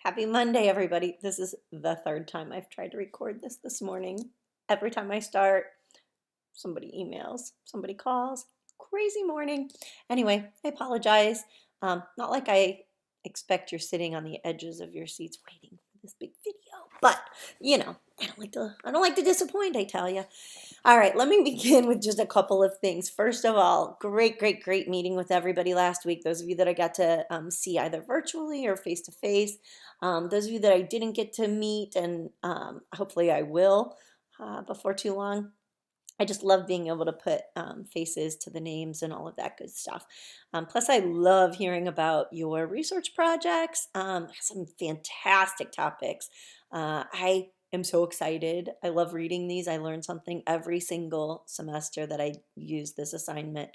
Happy Monday, everybody. This is the third time I've tried to record this morning. Every time I start, somebody emails, somebody calls. Crazy morning. Anyway, I apologize. Not like I expect you're sitting on the edges of your seats waiting for this big video, but I don't like to disappoint, I tell you. All right, let me begin with just a couple of things. First of all, great meeting with everybody last week. Those of you that I got to see either virtually or face to face. Those of you that I didn't get to meet, and hopefully I will before too long. I just love being able to put faces to the names and all of that good stuff. Plus, I love hearing about your research projects. Some fantastic topics. I am so excited. I love reading these. I learn something every single semester that I use this assignment.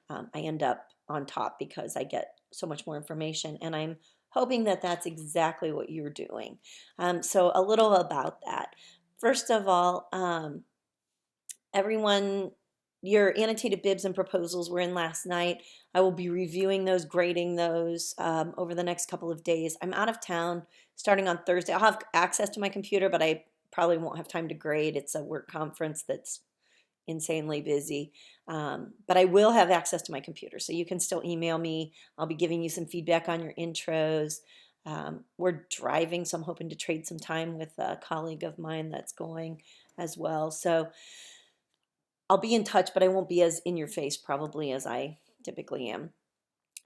I end up on top because I get so much more information, and I'm hoping that that's exactly what you're doing. So a little about that. First of all, everyone, your annotated bibs and proposals were in last night. I will be reviewing those, grading those over the next couple of days. I'm out of town starting on Thursday. I'll have access to my computer, but I probably won't have time to grade. It's a work conference that's insanely busy. But I will have access to my computer, so you can still email me. I'll be giving you some feedback on your intros. We're driving, so I'm hoping to trade some time with a colleague of mine that's going as well. So I'll be in touch, but I won't be as in your face probably as I typically am.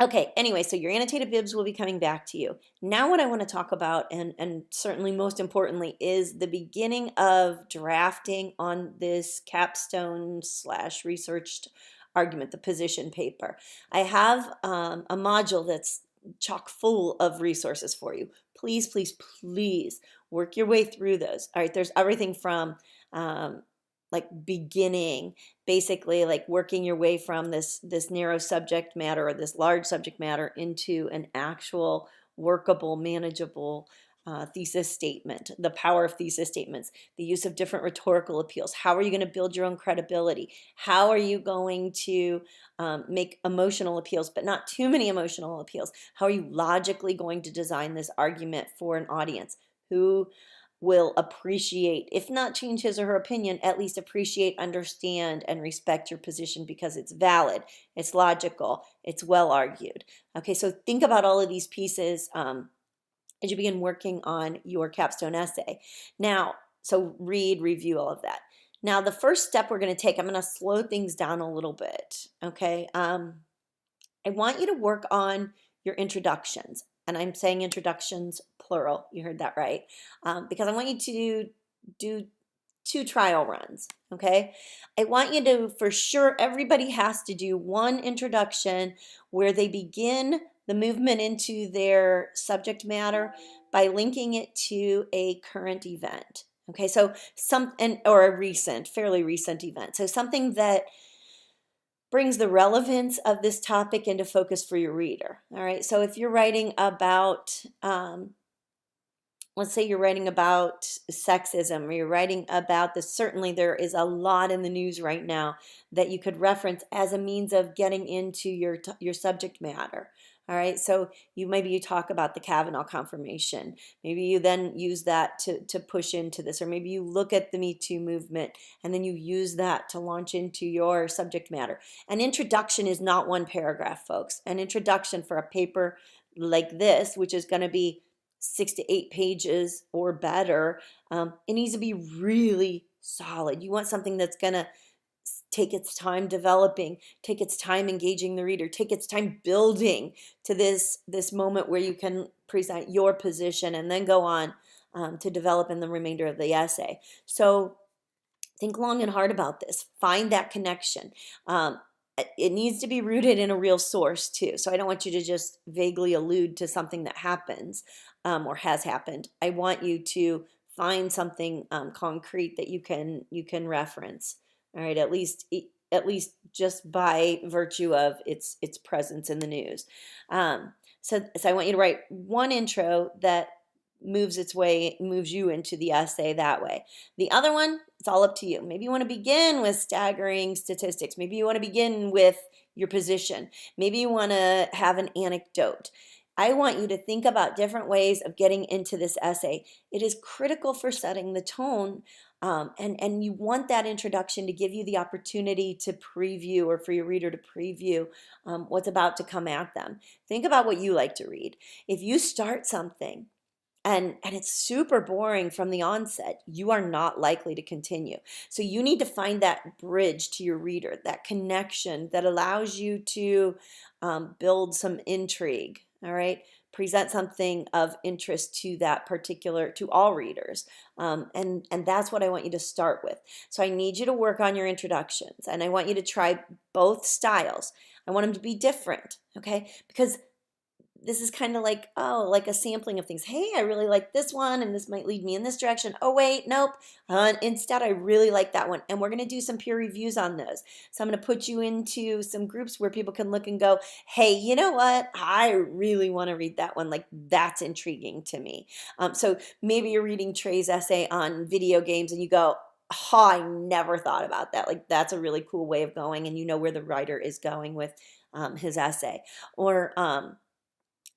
Okay, anyway, so your annotated bibs will be coming back to you. Now what I want to talk about, and certainly most importantly, is the beginning of drafting on this capstone slash researched argument, the position paper. I have a module that's chock full of resources for you. Please, please, please work your way through those. All right, there's everything from like beginning, basically like working your way from this narrow subject matter or this large subject matter into an actual workable, manageable thesis statement, the power of thesis statements, the use of different rhetorical appeals. How are you going to build your own credibility? How are you going to make emotional appeals, but not too many emotional appeals? How are you logically going to design this argument for an audience who will appreciate, if not change his or her opinion, at least appreciate, understand, and respect your position because it's valid, it's logical, it's well argued. Okay, so think about all of these pieces as you begin working on your capstone essay. Now, so read, review, all of that. Now, the first step we're going to take, I'm going to slow things down a little bit, okay? I want you to work on your introductions. And I'm saying introductions plural. You heard that right. Because I want you to do 2 trial runs, okay? I want you to, for sure, everybody has to do one introduction where they begin the movement into their subject matter by linking it to a current event. Okay, so or a recent, fairly recent event. So something that brings the relevance of this topic into focus for your reader. All right, so if you're writing about, let's say you're writing about sexism, or you're writing about this, certainly there is a lot in the news right now that you could reference as a means of getting into your subject matter. All right, so maybe you talk about the Kavanaugh confirmation. Maybe you then use that to push into this, or maybe you look at the Me Too movement and then you use that to launch into your subject matter. An introduction is not one paragraph, folks. An introduction for a paper like this, which is going to be 6 to 8 pages or better, it needs to be really solid. You want something that's going to take its time developing, take its time engaging the reader, take its time building to this moment where you can present your position and then go on to develop in the remainder of the essay. So think long and hard about this. Find that connection. It needs to be rooted in a real source too. So I don't want you to just vaguely allude to something that happens or has happened. I want you to find something concrete that you can reference. All right, at least just by virtue of its presence in the news. So I want you to write one intro that moves you into the essay that way. The other one, it's all up to you. Maybe you want to begin with staggering statistics. Maybe you want to begin with your position. Maybe you want to have an anecdote. I want you to think about different ways of getting into this essay. It is critical for setting the tone, and you want that introduction to give you the opportunity to preview, or for your reader to preview what's about to come at them. Think about what you like to read. If you start something and it's super boring from the onset, you are not likely to continue. So you need to find that bridge to your reader, that connection that allows you to build some intrigue. All right, present something of interest to that particular, to all readers, and that's what I want you to start with. So I need you to work on your introductions, and I want you to try both styles. I want them to be different, okay? Because this is kind of like, oh, like a sampling of things. Hey, I really like this one, and this might lead me in this direction. Oh, wait, nope. Instead, I really like that one. And we're going to do some peer reviews on those. So I'm going to put you into some groups where people can look and go, hey, you know what? I really want to read that one. Like, that's intriguing to me. So maybe you're reading Trey's essay on video games, and you go, oh, I never thought about that. Like, that's a really cool way of going, and you know where the writer is going with his essay. Or,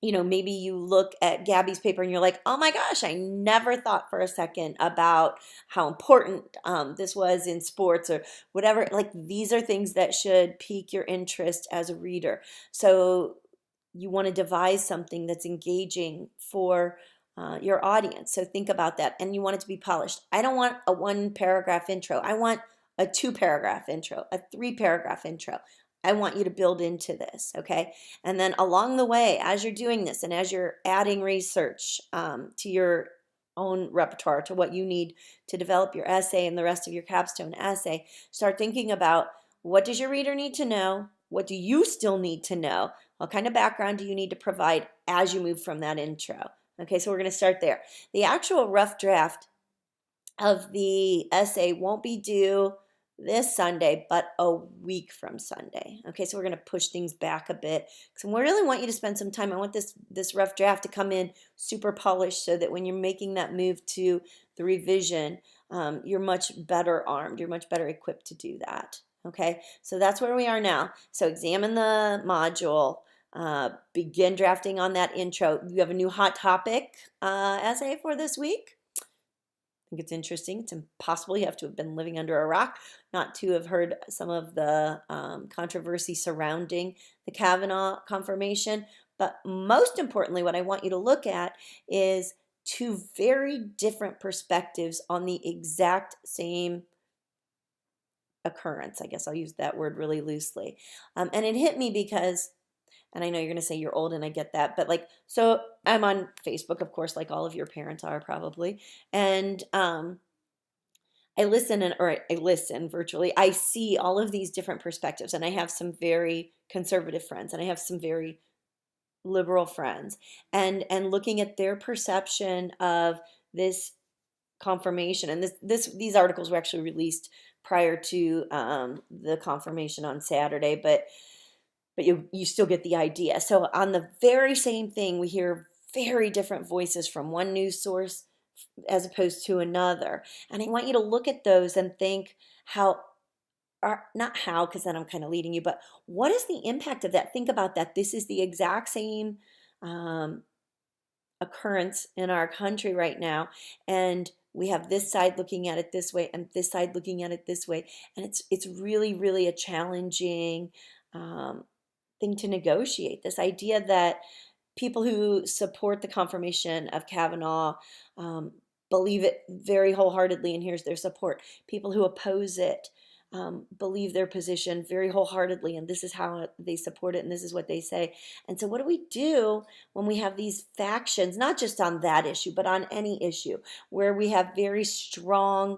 maybe you look at Gabby's paper and you're like, oh my gosh, I never thought for a second about how important this was in sports or whatever. Like, these are things that should pique your interest as a reader. So you want to devise something that's engaging for your audience. So think about that. And you want it to be polished. I don't want a 1-paragraph intro. I want a 2-paragraph intro, a 3-paragraph intro. I want you to build into this, okay? And then along the way, as you're doing this and as you're adding research to your own repertoire, to what you need to develop your essay and the rest of your capstone essay, start thinking about, what does your reader need to know? What do you still need to know? What kind of background do you need to provide as you move from that intro? Okay, so we're going to start there. The actual rough draft of the essay won't be due this Sunday, but a week from Sunday. Okay, so we're going to push things back a bit. So we really want you to spend some time. I want this rough draft to come in super polished, so that when you're making that move to the revision, you're much better armed. You're much better equipped to do that. Okay, so that's where we are now. So examine the module. Begin drafting on that intro. You have a new hot topic essay for this week. I think it's interesting. It's impossible. You have to have been living under a rock not to have heard some of the controversy surrounding the Kavanaugh confirmation. But most importantly, what I want you to look at is 2 very different perspectives on the exact same occurrence. I guess I'll use that word really loosely. And it hit me because, and I know you're going to say you're old, and I get that, but so I'm on Facebook, of course, like all of your parents are probably. And I listen virtually. I see all of these different perspectives, and I have some very conservative friends, and I have some very liberal friends, and looking at their perception of this confirmation. And these articles were actually released prior to the confirmation on Saturday, but you still get the idea. So on the very same thing, we hear very different voices from one news source as opposed to another. And I want you to look at those and think not how, because then I'm kind of leading you, but what is the impact of that? Think about that. This is the exact same occurrence in our country right now. And we have this side looking at it this way and this side looking at it this way. And it's really, really a challenging thing to negotiate. This idea that people who support the confirmation of Kavanaugh believe it very wholeheartedly, and here's their support. People who oppose it believe their position very wholeheartedly, and this is how they support it, and this is what they say. And so what do we do when we have these factions, not just on that issue, but on any issue, where we have very strong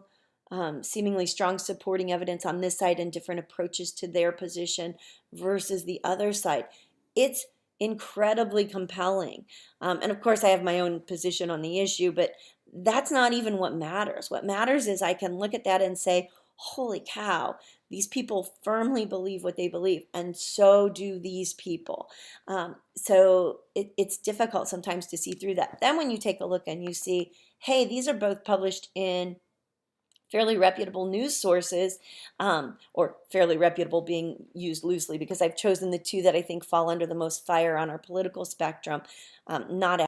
seemingly strong supporting evidence on this side and different approaches to their position versus the other side? It's incredibly compelling. And of course, I have my own position on the issue, but that's not even what matters. What matters is I can look at that and say, holy cow, these people firmly believe what they believe, and so do these people. So it's difficult sometimes to see through that. Then when you take a look and you see, hey, these are both published in fairly reputable news sources, or fairly reputable being used loosely because I've chosen the two that I think fall under the most fire on our political spectrum, not